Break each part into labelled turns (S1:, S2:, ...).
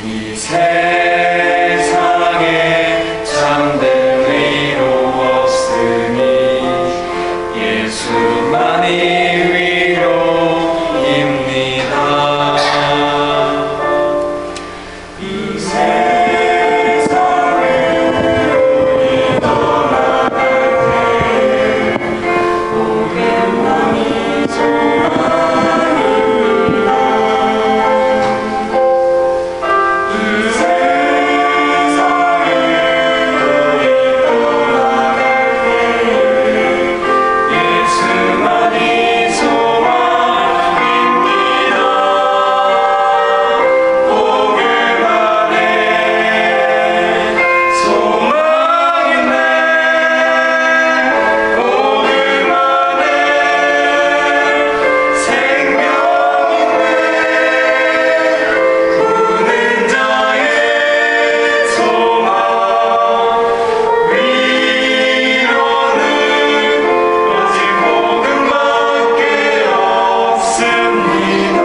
S1: 이 세상에 참된 위로 없으니 예수만이 위로입니다. 이 세상을 우리 떠나갈 때 복음만이 소망입니다. 이 세상을 우리 떠나갈 때 예수만이 소망입니다. 복음 안에 소망 있네. 복음 안에 생명 있네. 우는 자의 소망 위로는 오직 복음밖에 없습니다.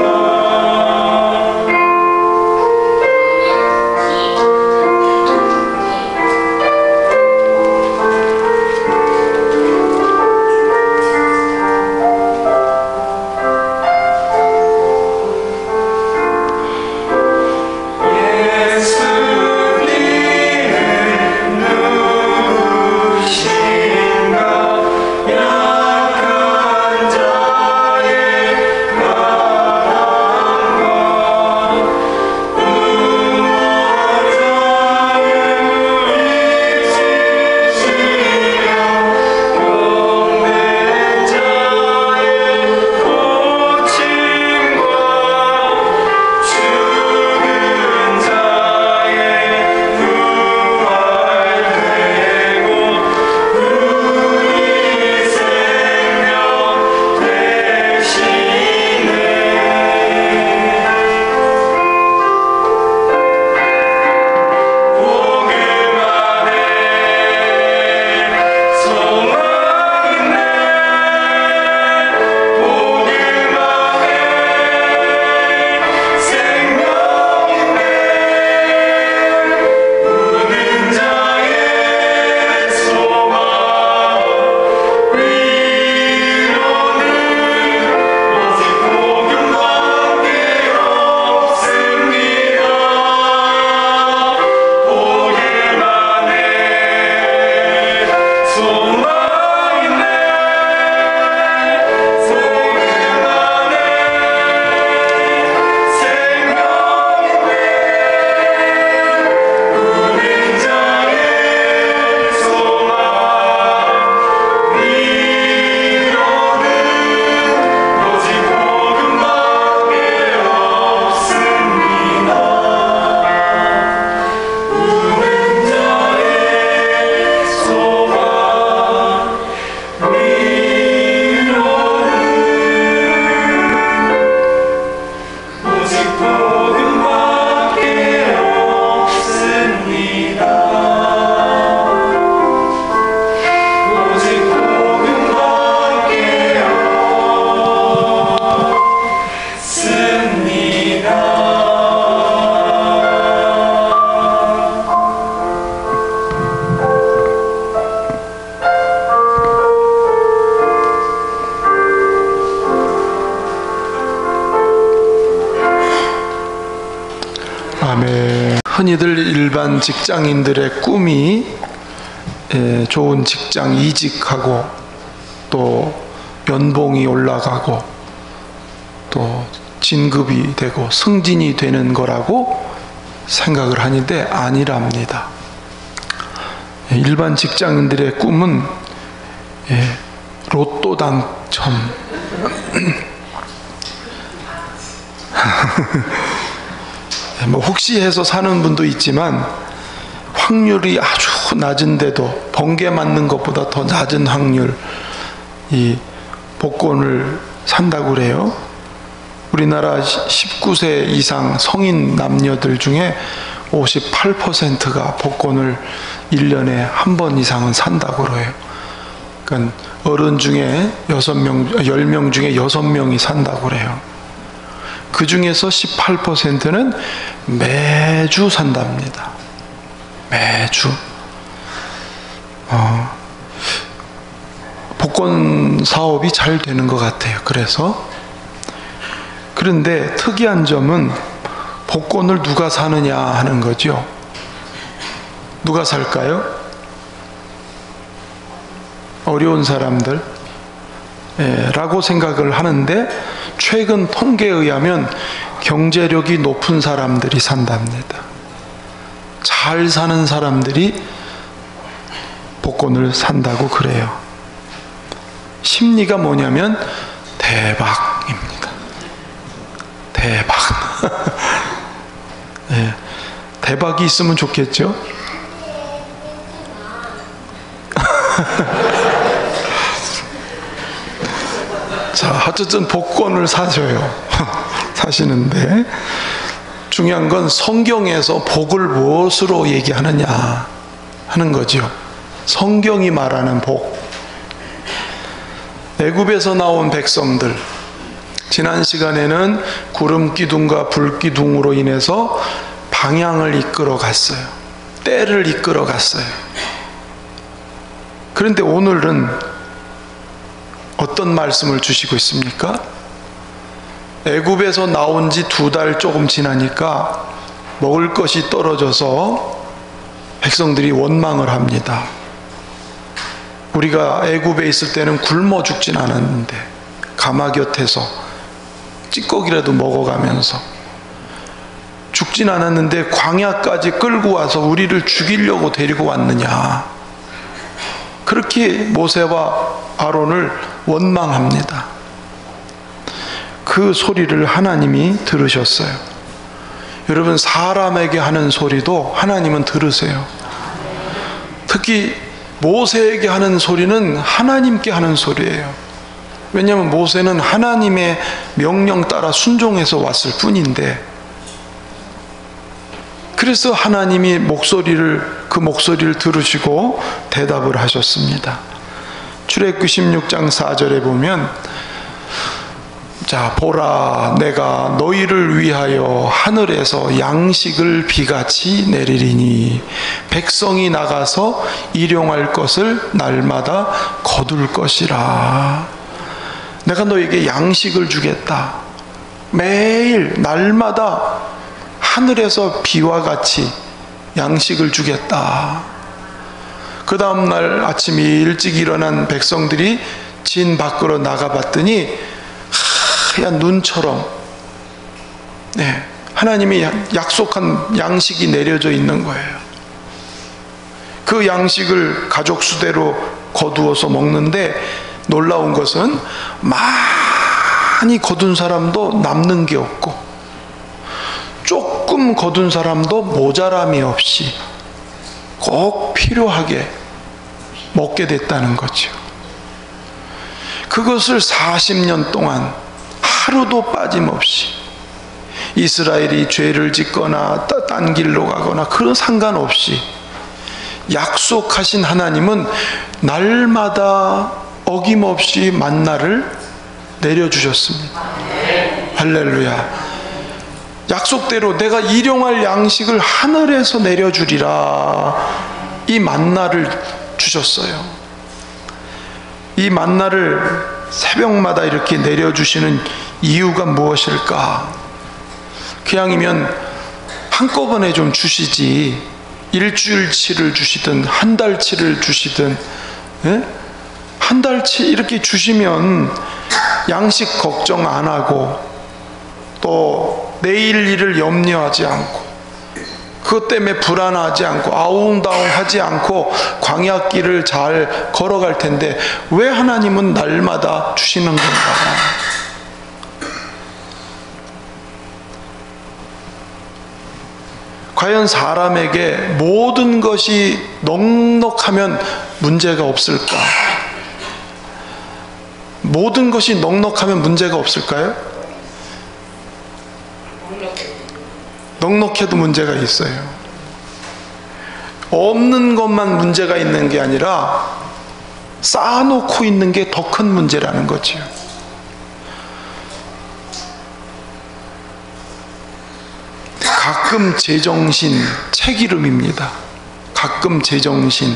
S1: 예수님은 누구신가? 약한 자의 바람과 무엇자를 잊으시며 병든 자의 고침과 죽은 자의 부활되고 우리 생명 되시네. 복음 안에 소망 있네. 복음 안에 생명 있네. 우는 자의 소망 위로는 오직 복음밖에 없습니다. 복음 안에 소망 있네. 복음 안에 생명 있네. 우는 자의 소망 위로는 오직 복음밖에 없습니다. 우는 자의 소망 위로는 오직 복음밖에 없습니다. 오직 복음밖에 없습니다.
S2: 아멘. 흔히들 일반 직장인들의 꿈이 좋은 직장 이직하고 또 연봉이 올라가고 또 진급이 되고 승진이 되는 거라고 생각을 하는데 아니랍니다. 일반 직장인들의 꿈은 로또 당첨 뭐 혹시 해서 사는 분도 있지만 확률이 아주 낮은데도 번개 맞는 것보다 더 낮은 확률 이 복권을 산다고 그래요. 우리나라 19세 이상 성인 남녀들 중에 58%가 복권을 1년에 한 번 이상은 산다고 그래요. 그러니까 어른 중에 10명 중에 6명이 산다고 그래요. 그 중에서 18%는 매주 산답니다. 매주. 복권 사업이 잘 되는 것 같아요. 그런데 특이한 점은 복권을 누가 사느냐 하는 거죠. 누가 살까요? 어려운 사람들 라고 생각을 하는데, 최근 통계에 의하면 경제력이 높은 사람들이 산답니다. 잘 사는 사람들이 복권을 산다고 그래요. 심리가 뭐냐면 대박입니다. 대박. 네, 대박이 있으면 좋겠죠? 자, 어쨌든 복권을 사셔요. 사시는데 중요한 건 성경에서 복을 무엇으로 얘기하느냐 하는 거죠. 성경이 말하는 복. 애굽에서 나온 백성들, 지난 시간에는 구름 기둥과 불 기둥으로 인해서 방향을 이끌어 갔어요. 때를 이끌어 갔어요. 그런데 오늘은 어떤 말씀을 주시고 있습니까? 애굽에서 나온 지 2달 조금 지나니까 먹을 것이 떨어져서 백성들이 원망을 합니다. 우리가 애굽에 있을 때는 굶어 죽진 않았는데 가마 곁에서 찌꺼기라도 먹어가면서 죽진 않았는데 광야까지 끌고 와서 우리를 죽이려고 데리고 왔느냐. 그렇게 모세와 아론을 원망합니다. 그 소리를 하나님이 들으셨어요. 여러분, 사람에게 하는 소리도 하나님은 들으세요. 특히 모세에게 하는 소리는 하나님께 하는 소리예요. 왜냐하면 모세는 하나님의 명령 따라 순종해서 왔을 뿐인데, 그래서 하나님이 그 목소리를 들으시고 대답을 하셨습니다. 출애굽기 16장 4절에 보면, 자, 보라, 내가 너희를 위하여 하늘에서 양식을 비같이 내리리니 백성이 나가서 일용할 것을 날마다 거둘 것이라. 내가 너에게 양식을 주겠다. 매일 날마다 하늘에서 비와 같이 양식을 주겠다. 그 다음날 아침에 일찍 일어난 백성들이 진 밖으로 나가봤더니 하얀 눈처럼 하나님이 약속한 양식이 내려져 있는 거예요. 그 양식을 가족 수대로 거두어서 먹는데 놀라운 것은 많이 거둔 사람도 남는 게 없고 조금 거둔 사람도 모자람이 없이 꼭 필요하게 먹게 됐다는 거죠. 그것을 40년 동안 하루도 빠짐없이, 이스라엘이 죄를 짓거나 딴 길로 가거나 그런 상관없이 약속하신 하나님은 날마다 어김없이 만나를 내려주셨습니다. 할렐루야. 약속대로 내가 일용할 양식을 하늘에서 내려주리라. 이 만나를 주셨어요. 이 만나를 새벽마다 이렇게 내려주시는 이유가 무엇일까? 그냥이면 한꺼번에 좀 주시지, 일주일치를 주시든 한 달치를 주시든, 한 달치 이렇게 주시면 양식 걱정 안 하고 또 내일 일을 염려하지 않고 그것 때문에 불안하지 않고 아웅다웅하지 않고 광야길을 잘 걸어갈 텐데 왜 하나님은 날마다 주시는 건가? 과연 사람에게 모든 것이 넉넉하면 문제가 없을까? 모든 것이 넉넉하면 문제가 없을까요? 넉넉해도 문제가 있어요. 없는 것만 문제가 있는 게 아니라 쌓아놓고 있는 게 더 큰 문제라는 거죠. 가끔 제정신, 책 이름입니다. 가끔 제정신,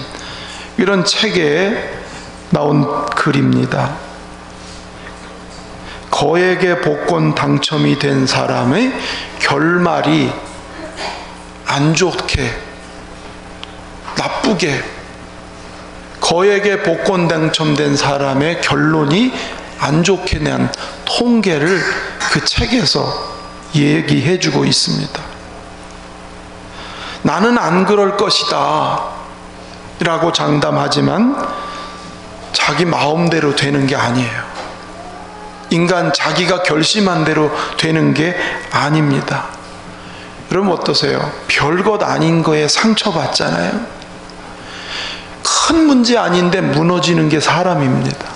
S2: 이런 책에 나온 글입니다. 거액의 복권 당첨이 된 사람의 결말이 안 좋게, 나쁘게, 거액의 복권 당첨된 사람의 결론이 안 좋게 낸 통계를 그 책에서 얘기해 주고 있습니다. 나는 안 그럴 것이다 라고 장담하지만 자기 마음대로 되는 게 아니에요. 인간 자기가 결심한 대로 되는 게 아닙니다. 여러분 어떠세요? 별것 아닌 거에 상처받잖아요. 큰 문제 아닌데 무너지는 게 사람입니다.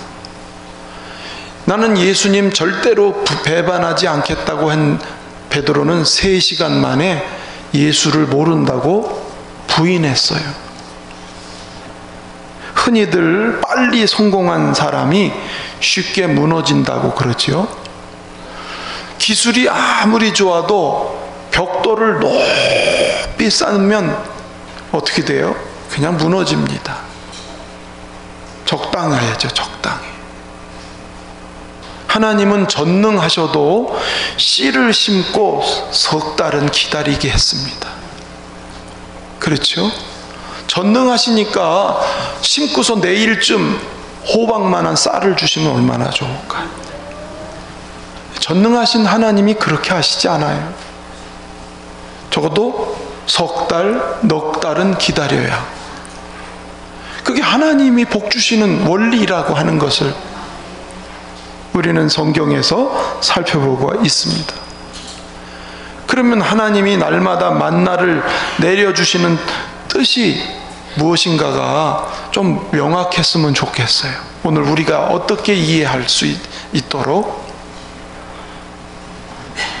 S2: 나는 예수님 절대로 배반하지 않겠다고 한 베드로는 3시간 만에 예수를 모른다고 부인했어요. 흔히들 빨리 성공한 사람이 쉽게 무너진다고 그러지요. 기술이 아무리 좋아도 벽돌을 높이 쌓으면 어떻게 돼요? 그냥 무너집니다. 적당해야죠, 적당히. 하나님은 전능하셔도 씨를 심고 석 달은 기다리게 했습니다. 그렇죠? 전능하시니까 심고서 내일쯤 호박만한 쌀을 주시면 얼마나 좋을까요? 전능하신 하나님이 그렇게 하시지 않아요. 적어도 석 달, 넉 달은 기다려야. 그게 하나님이 복 주시는 원리라고 하는 것을 우리는 성경에서 살펴보고 있습니다. 그러면 하나님이 날마다 만나를 내려주시는 뜻이 무엇인가가 좀 명확했으면 좋겠어요. 오늘 우리가 어떻게 이해할 수 있도록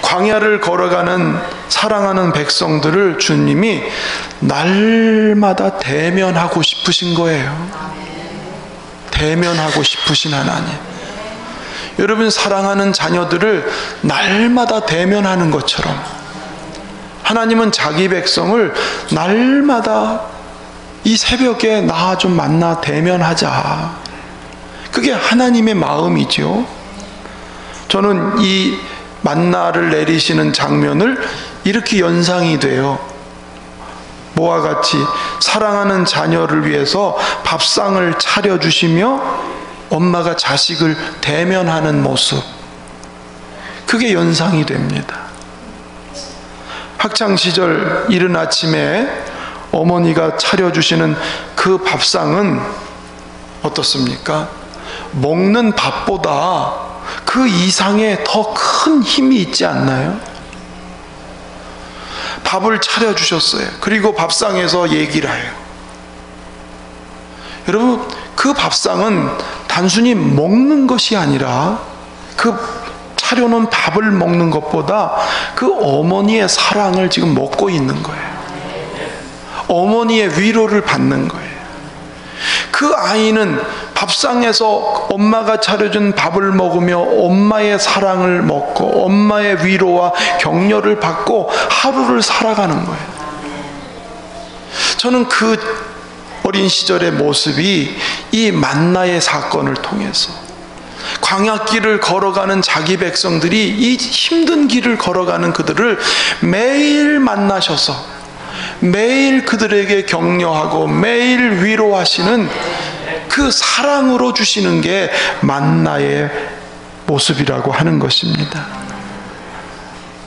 S2: 광야를 걸어가는 사랑하는 백성들을 주님이 날마다 대면하고 싶으신 거예요. 대면하고 싶으신 하나님. 여러분 사랑하는 자녀들을 날마다 대면하는 것처럼 하나님은 자기 백성을 날마다 이 새벽에 나 좀 만나 대면하자. 그게 하나님의 마음이죠. 저는 이 만나를 내리시는 장면을 이렇게 연상이 돼요. 뭐와 같이 사랑하는 자녀를 위해서 밥상을 차려주시며 엄마가 자식을 대면하는 모습, 그게 연상이 됩니다. 학창시절 이른 아침에 어머니가 차려주시는 그 밥상은 어떻습니까? 먹는 밥보다 그 이상의 더 큰 힘이 있지 않나요? 밥을 차려주셨어요. 그리고 밥상에서 얘기를 해요. 여러분 그 밥상은 단순히 먹는 것이 아니라 그 차려놓은 밥을 먹는 것보다 그 어머니의 사랑을 지금 먹고 있는 거예요. 어머니의 위로를 받는 거예요. 그 아이는 밥상에서 엄마가 차려준 밥을 먹으며 엄마의 사랑을 먹고 엄마의 위로와 격려를 받고 하루를 살아가는 거예요. 저는 그 어린 시절의 모습이 이 만나의 사건을 통해서 광야길을 걸어가는 자기 백성들이 이 힘든 길을 걸어가는 그들을 매일 만나셔서 매일 그들에게 격려하고 매일 위로하시는 그 사랑으로 주시는 게 만나의 모습이라고 하는 것입니다.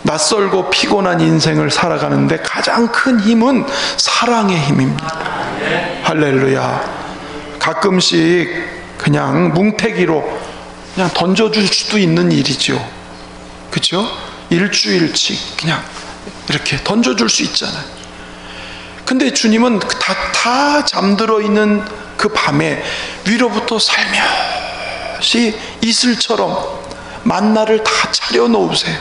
S2: 낯설고 피곤한 인생을 살아가는데 가장 큰 힘은 사랑의 힘입니다. 할렐루야. 가끔씩 그냥 뭉태기로 그냥 던져줄 수도 있는 일이죠. 그렇죠? 일주일치 그냥 이렇게 던져줄 수 있잖아요. 근데 주님은 다 잠들어 있는 그 밤에 위로부터 살며시 이슬처럼 만나를 다 차려 놓으세요.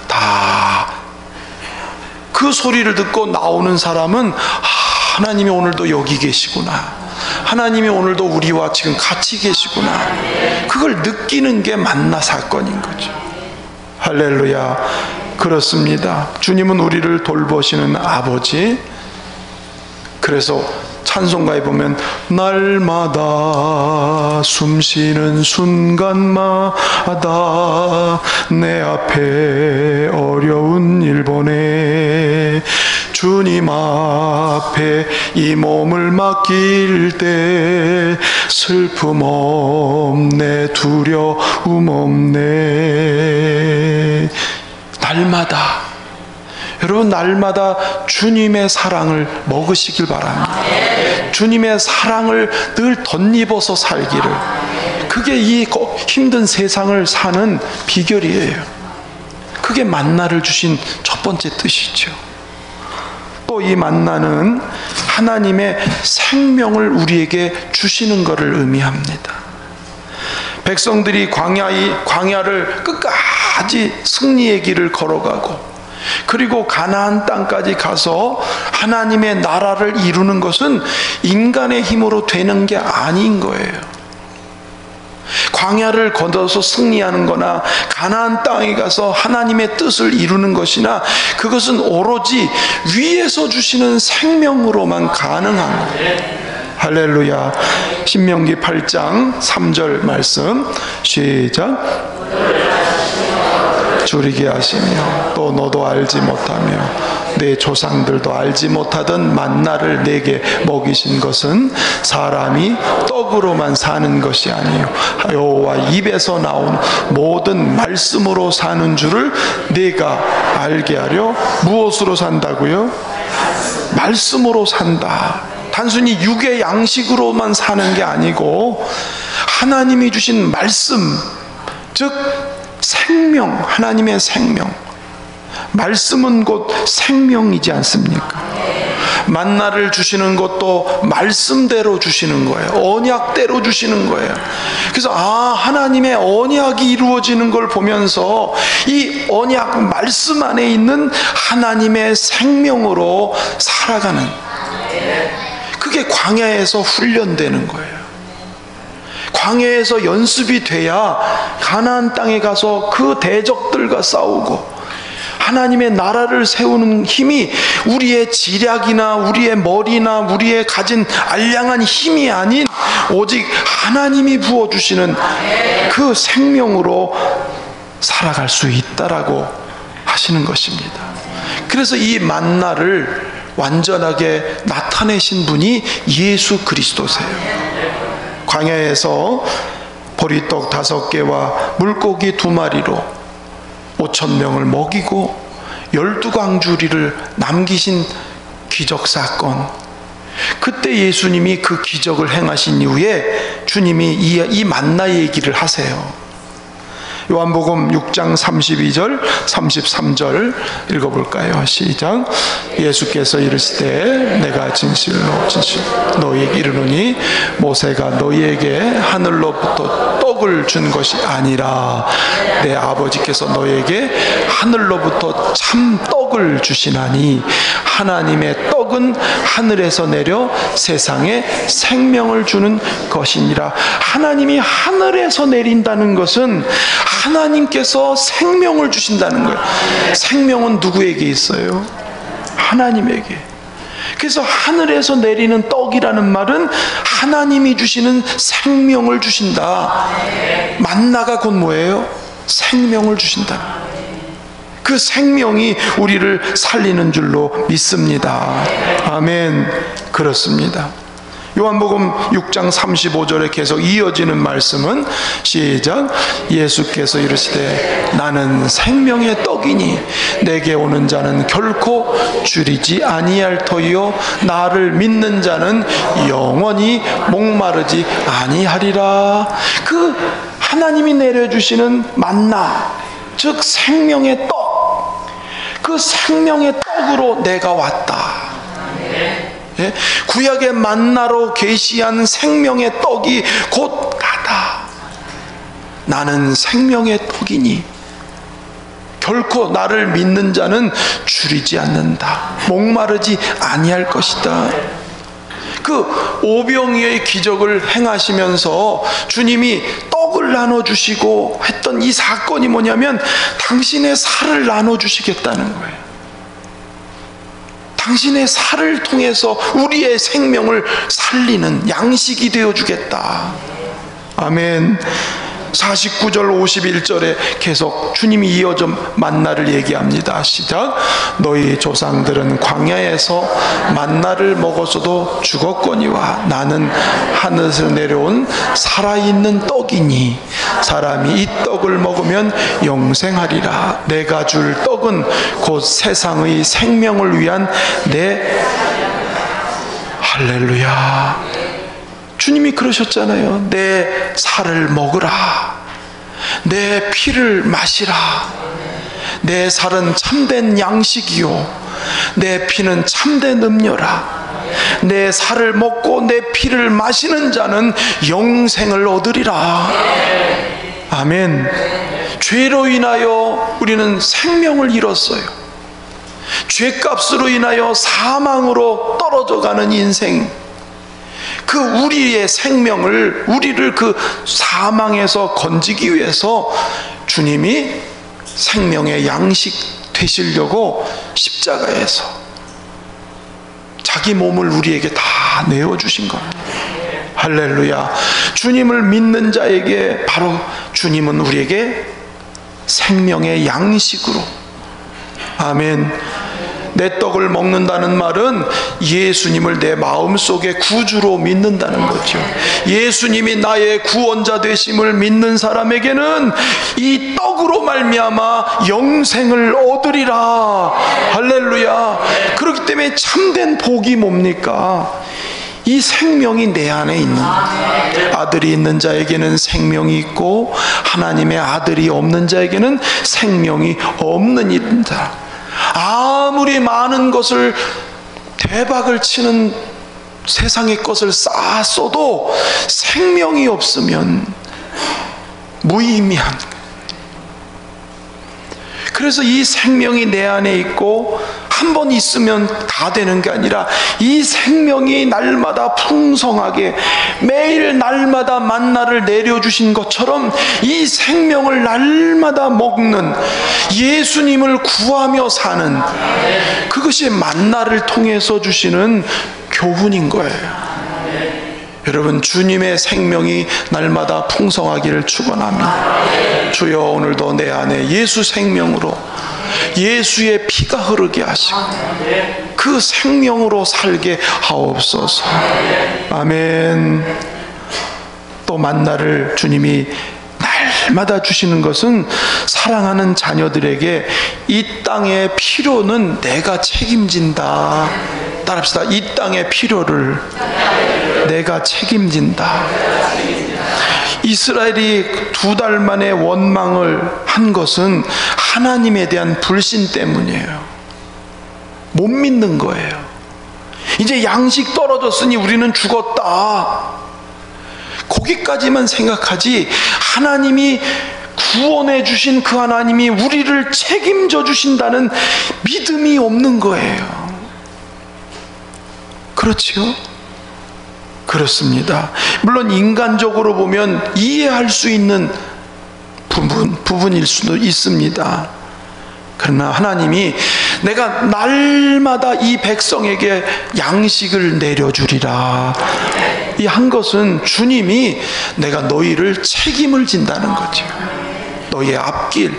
S2: 다 그 소리를 듣고 나오는 사람은 하나님이 오늘도 여기 계시구나. 하나님이 오늘도 우리와 지금 같이 계시구나. 그걸 느끼는 게 만나 사건인 거죠. 할렐루야. 그렇습니다. 주님은 우리를 돌보시는 아버지. 그래서 찬송가에 보면 날마다 숨쉬는 순간마다 내 앞에 어려운 일 보내 주님 앞에 이 몸을 맡길 때 슬픔 없네 두려움 없네. 날마다 여러분, 날마다 주님의 사랑을 먹으시길 바랍니다. 주님의 사랑을 늘 덧입어서 살기를. 그게 이 힘든 세상을 사는 비결이에요. 그게 만나를 주신 첫 번째 뜻이죠. 또 이 만나는 하나님의 생명을 우리에게 주시는 것을 의미합니다. 백성들이 광야를 끝까지 승리의 길을 걸어가고 그리고 가나안 땅까지 가서 하나님의 나라를 이루는 것은 인간의 힘으로 되는 게 아닌 거예요. 광야를 건너서 승리하는 거나 가나안 땅에 가서 하나님의 뜻을 이루는 것이나 그것은 오로지 위에서 주시는 생명으로만 가능한 거예요. 할렐루야. 신명기 8장 3절 말씀 시작. 줄이게 하시며 또 너도 알지 못하며 내 조상들도 알지 못하던 만나를 내게 먹이신 것은 사람이 떡으로만 사는 것이 아니요 여호와 입에서 나온 모든 말씀으로 사는 줄을 내가 알게 하려. 무엇으로 산다고요? 말씀으로 산다. 단순히 육의 양식으로만 사는 게 아니고 하나님이 주신 말씀, 즉 생명, 하나님의 생명. 말씀은 곧 생명이지 않습니까? 만나를 주시는 것도 말씀대로 주시는 거예요. 언약대로 주시는 거예요. 그래서 하나님의 언약이 이루어지는 걸 보면서 이 언약 말씀 안에 있는 하나님의 생명으로 살아가는, 그게 광야에서 훈련되는 거예요. 광야에서 연습이 돼야 가나안 땅에 가서 그 대적들과 싸우고 하나님의 나라를 세우는 힘이 우리의 지략이나 우리의 머리나 우리의 가진 알량한 힘이 아닌 오직 하나님이 부어주시는 그 생명으로 살아갈 수 있다라고 하시는 것입니다. 그래서 이 만나를 완전하게 나타내신 분이 예수 그리스도세요. 광야에서 보리떡 5개와 물고기 2마리로 5,000명을 먹이고 12광주리를 남기신 기적 사건. 그때 예수님이 그 기적을 행하신 이후에 주님이 이 만나 얘기를 하세요. 요한복음 6장 32절 33절 읽어볼까요? 시작. 예수께서 이르시되 내가 진실로 너희에게 이르노니 모세가 너희에게 하늘로부터 떡을 준 것이 아니라 내 아버지께서 너희에게 하늘로부터 참 떡을 주시나니 하나님의 떡은 하늘에서 내려 세상에 생명을 주는 것이니라. 하나님이 하늘에서 내린다는 것은 하나님께서 생명을 주신다는 거예요. 생명은 누구에게 있어요? 하나님에게. 그래서 하늘에서 내리는 떡이라는 말은 하나님이 주시는 생명을 주신다. 만나가 곧 뭐예요? 생명을 주신다. 그 생명이 우리를 살리는 줄로 믿습니다. 아멘. 그렇습니다. 요한복음 6장 35절에 계속 이어지는 말씀은 시작. 예수께서 이르시되 나는 생명의 떡이니 내게 오는 자는 결코 줄이지 아니할 터이요 나를 믿는 자는 영원히 목마르지 아니하리라. 그 하나님이 내려주시는 만나, 즉 생명의 떡, 그 생명의 떡으로 내가 왔다. 구약의 만나로 계시한 생명의 떡이 곧 나다. 나는 생명의 떡이니 결코 나를 믿는 자는 줄이지 않는다. 목마르지 아니할 것이다. 그 오병이어의 기적을 행하시면서 주님이 떡을 떡을 나눠주시고 했던 이 사건이 뭐냐면 당신의 살을 나눠주시겠다는 거예요. 당신의 살을 통해서 우리의 생명을 살리는 양식이 되어주겠다. 아멘. 49절 51절에 계속 주님이 이어져 만나를 얘기합니다. 시작. 너희 조상들은 광야에서 만나를 먹었어도 죽었거니와 나는 하늘에서 내려온 살아있는 떡이니 사람이 이 떡을 먹으면 영생하리라. 내가 줄 떡은 곧 세상의 생명을 위한 내 할렐루야. 주님이 그러셨잖아요. 내 살을 먹으라. 내 피를 마시라. 내 살은 참된 양식이요 내 피는 참된 음료라. 내 살을 먹고 내 피를 마시는 자는 영생을 얻으리라. 아멘. 죄로 인하여 우리는 생명을 잃었어요. 죄값으로 인하여 사망으로 떨어져가는 인생, 그 우리의 생명을, 우리를 그 사망에서 건지기 위해서 주님이 생명의 양식 되시려고 십자가에서 자기 몸을 우리에게 다 내어주신 겁니다. 할렐루야. 주님을 믿는 자에게 바로 주님은 우리에게 생명의 양식으로, 아멘. 내 떡을 먹는다는 말은 예수님을 내 마음속에 구주로 믿는다는 거죠. 예수님이 나의 구원자 되심을 믿는 사람에게는 이 떡으로 말미암아 영생을 얻으리라. 할렐루야. 그렇기 때문에 참된 복이 뭡니까? 이 생명이 내 안에 있는, 아들이 있는 자에게는 생명이 있고 하나님의 아들이 없는 자에게는 생명이 없는 일입니다. 아무리 많은 것을, 대박을 치는 세상의 것을 쌓았어도 생명이 없으면 무의미한 거예요. 그래서 이 생명이 내 안에 있고 한 번 있으면 다 되는 게 아니라 이 생명이 날마다 풍성하게 매일 날마다 만나를 내려주신 것처럼 이 생명을 날마다 먹는, 예수님을 구하며 사는, 그것이 만나를 통해서 주시는 교훈인 거예요. 여러분, 주님의 생명이 날마다 풍성하기를 축원합니다. 주여, 오늘도 내 안에 예수 생명으로, 예수의 피가 흐르게 하시고 그 생명으로 살게 하옵소서. 아멘. 또 만나를 주님이 날마다 주시는 것은 사랑하는 자녀들에게 이 땅의 필요는 내가 책임진다. 따라합시다. 이 땅의 필요를 내가 책임진다. 이스라엘이 2달 만에 원망을 한 것은 하나님에 대한 불신 때문이에요. 못 믿는 거예요. 이제 양식 떨어졌으니 우리는 죽었다, 거기까지만 생각하지 하나님이 구원해 주신 그 하나님이 우리를 책임져 주신다는 믿음이 없는 거예요. 그렇지요? 그렇습니다. 물론 인간적으로 보면 이해할 수 있는 부분일 수도 있습니다. 그러나 하나님이 내가 날마다 이 백성에게 양식을 내려주리라, 이 한 것은 주님이 내가 너희를 책임을 진다는 거죠. 너희의 앞길,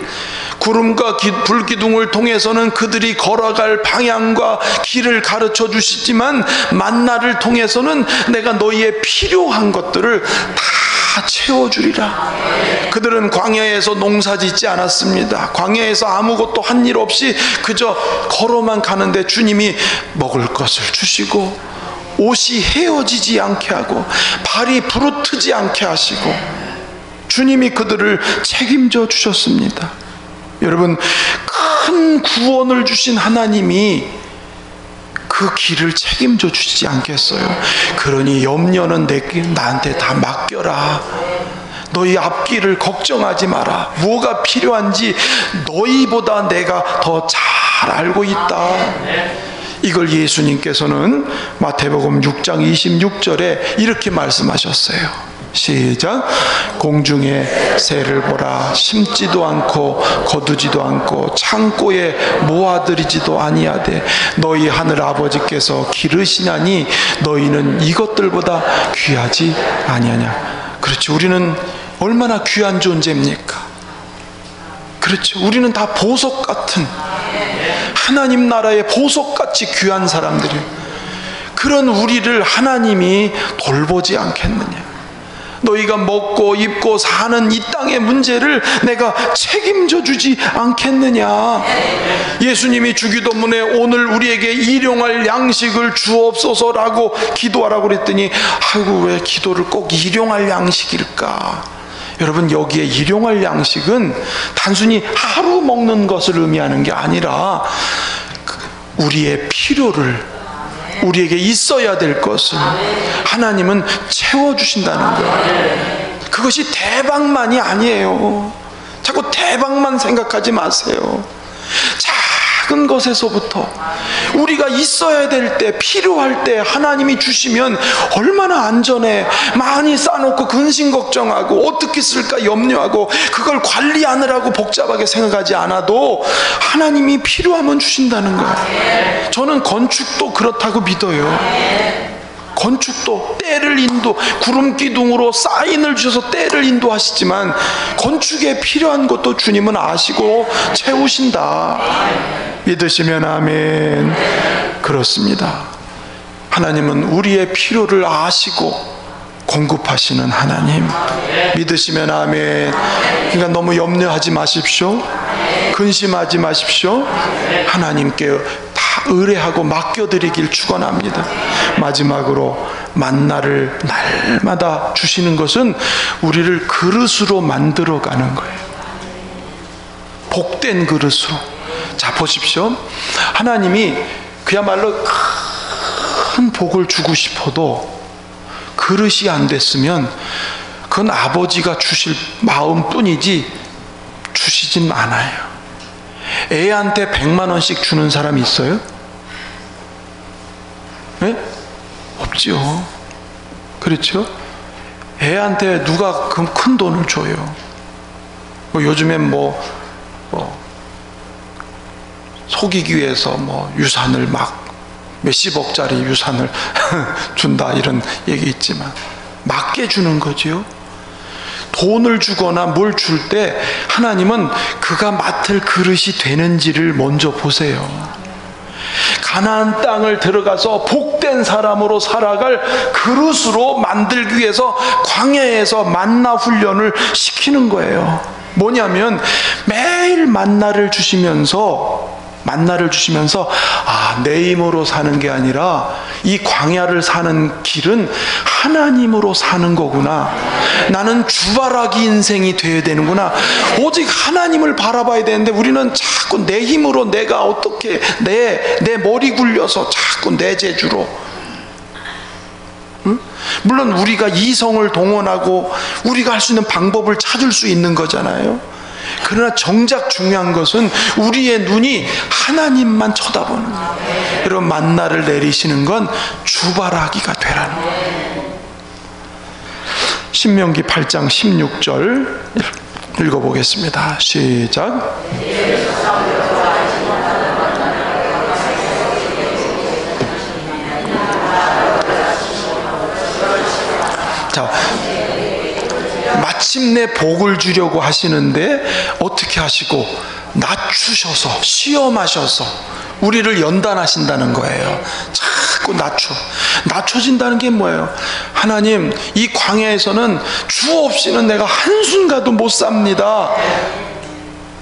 S2: 구름과 불기둥을 통해서는 그들이 걸어갈 방향과 길을 가르쳐 주시지만 만나를 통해서는 내가 너희의 필요한 것들을 다 채워주리라. 그들은 광야에서 농사 짓지 않았습니다. 광야에서 아무것도 한 일 없이 그저 걸어만 가는데 주님이 먹을 것을 주시고 옷이 헤어지지 않게 하고 발이 부르트지 않게 하시고 주님이 그들을 책임져 주셨습니다. 여러분, 큰 구원을 주신 하나님이 그 길을 책임져 주시지 않겠어요? 그러니 염려는 나한테 다 맡겨라. 너희 앞길을 걱정하지 마라. 뭐가 필요한지 너희보다 내가 더 잘 알고 있다. 이걸 예수님께서는 마태복음 6장 26절에 이렇게 말씀하셨어요. 시작. 공중의 새를 보라. 심지도 않고 거두지도 않고 창고에 모아들이지도 아니하되 너희 하늘 아버지께서 기르시나니 너희는 이것들보다 귀하지 아니하냐. 그렇죠. 우리는 얼마나 귀한 존재입니까? 그렇죠. 우리는 다 보석 같은, 하나님 나라의 보석같이 귀한 사람들이에요. 그런 우리를 하나님이 돌보지 않겠느냐. 너희가 먹고 입고 사는 이 땅의 문제를 내가 책임져 주지 않겠느냐. 예수님이 주기도문에 오늘 우리에게 일용할 양식을 주옵소서라고 기도하라고 그랬더니 아이고, 왜 기도를 꼭 일용할 양식일까? 여러분, 여기에 일용할 양식은 단순히 하루 먹는 것을 의미하는 게 아니라 우리의 필요를, 우리에게 있어야 될 것을 하나님은 채워주신다는 거예요. 그것이 대박만이 아니에요. 자꾸 대박만 생각하지 마세요. 작은 것에서부터 우리가 있어야 될 때, 필요할 때 하나님이 주시면 얼마나 안전해. 많이 쌓아놓고 근심 걱정하고 어떻게 쓸까 염려하고 그걸 관리하느라고 복잡하게 생각하지 않아도 하나님이 필요하면 주신다는 거예요. 저는 건축도 그렇다고 믿어요. 건축도 때를 구름 기둥으로 사인을 주셔서 때를 인도하시지만 건축에 필요한 것도 주님은 아시고 채우신다. 믿으시면 아멘. 그렇습니다. 하나님은 우리의 필요를 아시고 공급하시는 하나님. 믿으시면 아멘. 그러니까 너무 염려하지 마십시오. 근심하지 마십시오. 하나님께 다 의뢰하고 맡겨드리길 축원합니다. 마지막으로 만나를 날마다 주시는 것은 우리를 그릇으로 만들어가는 거예요. 복된 그릇으로. 자, 보십시오. 하나님이 그야말로 큰 복을 주고 싶어도 그릇이 안 됐으면 그건 아버지가 주실 마음뿐이지 주시진 않아요. 애한테 100만 원씩 주는 사람이 있어요? 네? 없죠. 그렇죠? 애한테 누가 그 큰 돈을 줘요? 요즘엔 속이기 위해서 유산을 막 몇십억짜리 유산을 준다 이런 얘기 있지만 맞게 주는 거지요. 돈을 주거나 뭘 줄 때 하나님은 그가 맡을 그릇이 되는지를 먼저 보세요. 가나안 땅을 들어가서 복된 사람으로 살아갈 그릇으로 만들기 위해서 광야에서 만나 훈련을 시키는 거예요. 뭐냐면 매일 만나를 주시면서 내 힘으로 사는 게 아니라 이 광야를 사는 길은 하나님으로 사는 거구나. 나는 주바라기 인생이 되어야 되는구나. 오직 하나님을 바라봐야 되는데 우리는 자꾸 내 힘으로 내가 어떻게 내 머리 굴려서 자꾸 내 재주로. 응? 물론 우리가 이성을 동원하고 우리가 할 수 있는 방법을 찾을 수 있는 거잖아요. 그러나 정작 중요한 것은 우리의 눈이 하나님만 쳐다보는 거예요. 여러분, 만나를 내리시는 건 주바라기가 되라는 거예요. 신명기 8장 16절 읽어보겠습니다. 시작. 자, 마침내 복을 주려고 하시는데 어떻게 하시고 낮추셔서 시험하셔서 우리를 연단하신다는 거예요. 자꾸 낮춰진다는 게 뭐예요? 하나님, 이 광야에서는 주 없이는 내가 한순간도 못 삽니다.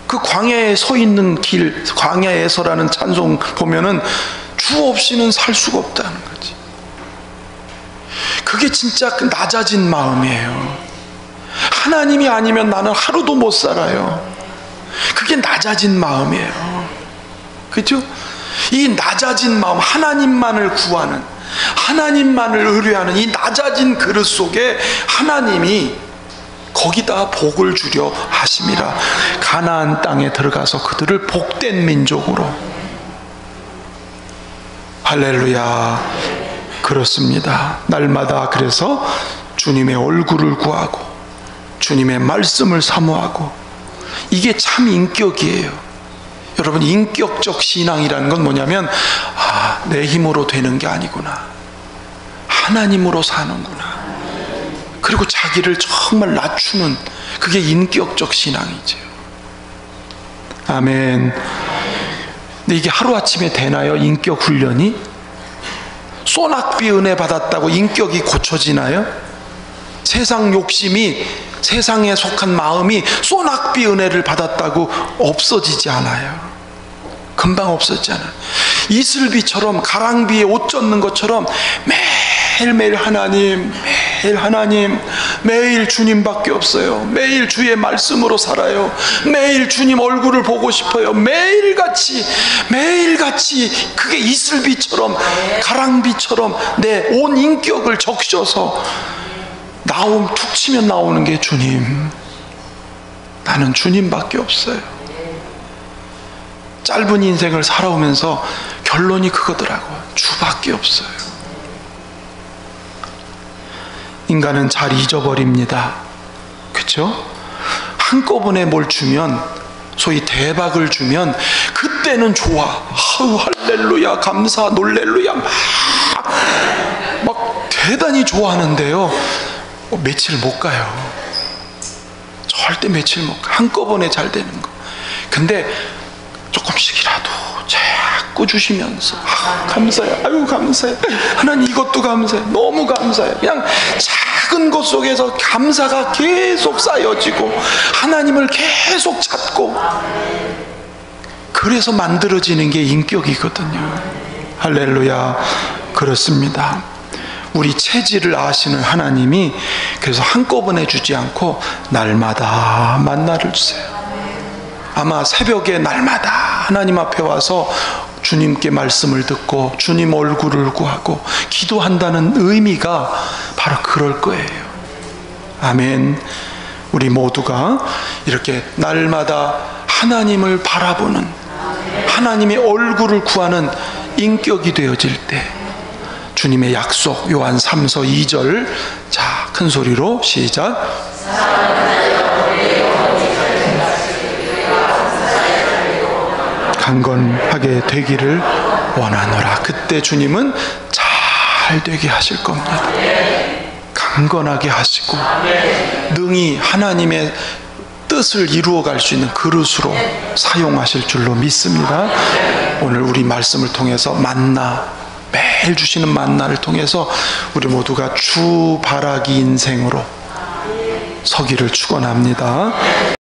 S2: 그 광야에 서 있는 길, 광야에서라는 찬송 보면은 주 없이는 살 수가 없다는 거지. 그게 진짜 낮아진 마음이에요. 하나님이 아니면 나는 하루도 못 살아요. 그게 낮아진 마음이에요. 그렇죠? 이 낮아진 마음, 하나님만을 구하는, 하나님만을 의뢰하는 이 낮아진 그릇 속에 하나님이 거기다 복을 주려 하심이라. 가나안 땅에 들어가서 그들을 복된 민족으로. 할렐루야. 그렇습니다. 날마다 그래서 주님의 얼굴을 구하고 주님의 말씀을 사모하고, 이게 참 인격이에요. 여러분, 인격적 신앙이라는 건 뭐냐면, 내 힘으로 되는 게 아니구나, 하나님으로 사는구나, 그리고 자기를 정말 낮추는, 그게 인격적 신앙이죠. 아멘. 근데 이게 하루아침에 되나요? 인격 훈련이? 소낙비 은혜 받았다고 인격이 고쳐지나요? 세상 욕심이, 세상에 속한 마음이 소낙비 은혜를 받았다고 없어지지 않아요. 금방 없어지지 않아요. 이슬비처럼, 가랑비에 옷 젖는 것처럼 매일매일 하나님, 매일 하나님, 매일 주님밖에 없어요. 매일 주의 말씀으로 살아요. 매일 주님 얼굴을 보고 싶어요. 매일같이 그게 이슬비처럼, 가랑비처럼 내 온 인격을 적셔서 툭 치면 나오는 게 주님. 나는 주님밖에 없어요. 짧은 인생을 살아오면서 결론이 그거더라고요. 주밖에 없어요. 인간은 잘 잊어버립니다. 그렇죠? 한꺼번에 뭘 주면, 소위 대박을 주면 그때는 좋아. 할렐루야, 감사, 놀렐루야, 막 대단히 좋아하는데요, 며칠 못 가요. 절대 며칠 못 가. 한꺼번에 잘 되는 거. 근데 조금씩이라도 자꾸 주시면서, 감사해, 아유 감사해, 하나님 이것도 감사해, 너무 감사해, 그냥 작은 것 속에서 감사가 계속 쌓여지고 하나님을 계속 찾고, 그래서 만들어지는 게 인격이거든요. 할렐루야. 그렇습니다. 우리 체질을 아시는 하나님이 그래서 한꺼번에 주지 않고 날마다 만나를 주세요. 아마 새벽에 날마다 하나님 앞에 와서 주님께 말씀을 듣고 주님 얼굴을 구하고 기도한다는 의미가 바로 그럴 거예요. 아멘. 우리 모두가 이렇게 날마다 하나님을 바라보는, 하나님의 얼굴을 구하는 인격이 되어질 때, 주님의 약속, 요한 3서 2절, 자, 큰 소리로 시작. 강건하게 되기를 원하노라. 그때 주님은 잘 되게 하실 겁니다. 강건하게 하시고 능히 하나님의 뜻을 이루어갈 수 있는 그릇으로 사용하실 줄로 믿습니다. 오늘 우리 말씀을 통해서 매일 주시는 만나를 통해서 우리 모두가 주바라기 인생으로 서기를 축원합니다.